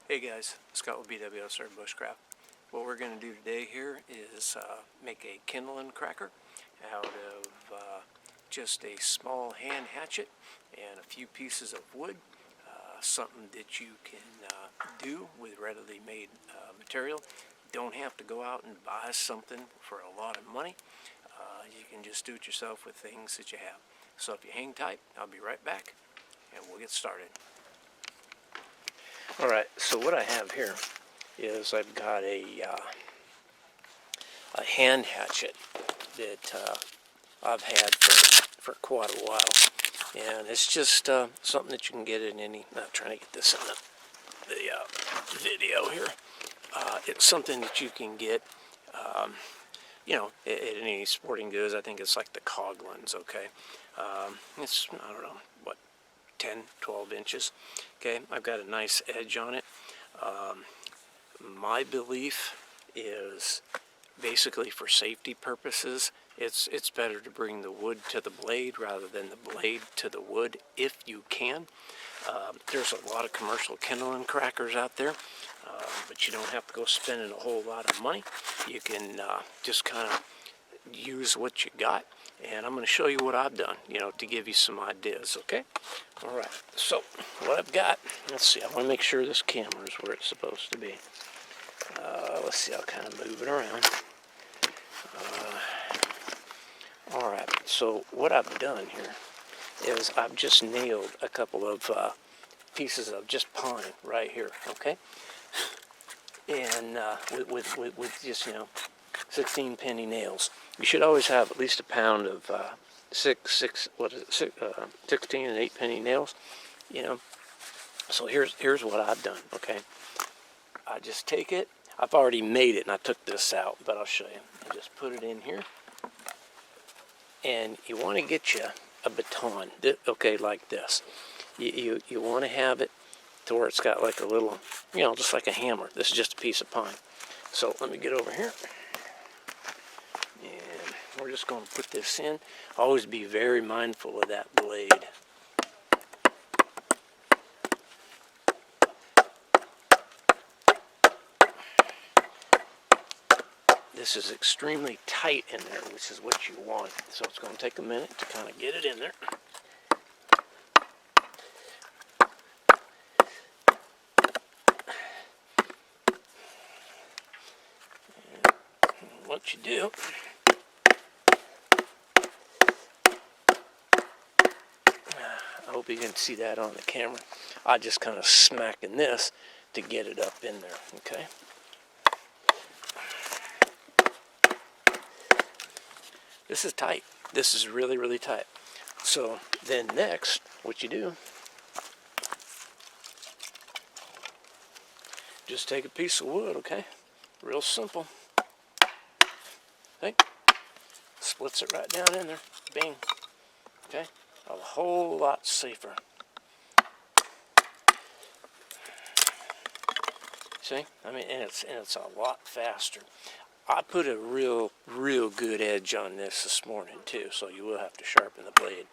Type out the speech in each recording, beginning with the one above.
Hey guys, Scott with BWS Bushcraft. What we're going to do today here is make a Kinel'n cracker out of just a small hand hatchet and a few pieces of wood. Something that you can do with readily made material. Don't have to go out and buy something for a lot of money. You can just do it yourself with things that you have. So if you hang tight, I'll be right back and we'll get started. Alright, so what I have here is I've got a hand hatchet that I've had for quite a while. And it's just something that you can get in any, not trying to get this in the video here. It's something that you can get, at any sporting goods. I think it's like the Kinel'ns, okay? It's, I don't know, what, 10, 12 inches. Okay, I've got a nice edge on it. My belief is basically for safety purposes, it's better to bring the wood to the blade rather than the blade to the wood if you can. There's a lot of commercial Kinel'n crackers out there, but you don't have to go spending a whole lot of money. You can just kind of use what you got, and I'm going to show you what I've done, to give you some ideas, okay? All right, so what I've got, let's see, I want to make sure this camera is where it's supposed to be. Let's see, I'll kind of move it around. All right, so what I've done here is I've just nailed a couple of pieces of just pine right here, okay? And with just, 16 penny nails. You should always have at least a pound of 16 and 8 penny nails, So here's what I've done, okay? I just take it. I've already made it, and I took this out, but I'll show you. I just put it in here, and you want to get you a baton, okay, like this. You want to have it to where it's got like a little, just like a hammer. This is just a piece of pine. So let me get over here. And we're just going to put this in. Always be very mindful of that blade. This is extremely tight in there, which is what you want. So it's going to take a minute to kind of get it in there. And what you do, I hope you can see that on the camera. I just kind of smacking this to get it up in there, okay? This is tight. This is really, really tight. So then next, what you do, just take a piece of wood, okay? Real simple. Okay? Splits it right down in there. Bing. Okay? A whole lot safer. See? I mean, and it's a lot faster. I put a real good edge on this morning too, so you will have to sharpen the blade,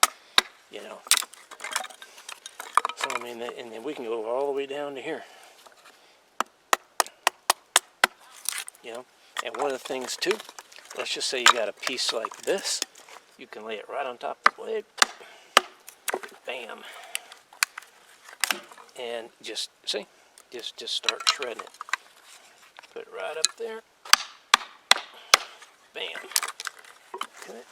So I mean, and then we can go all the way down to here, And one of the things too, let's just say you got a piece like this, you can lay it right on top of the blade, bam, and just start shredding it. Put it right up there. Bam. Okay.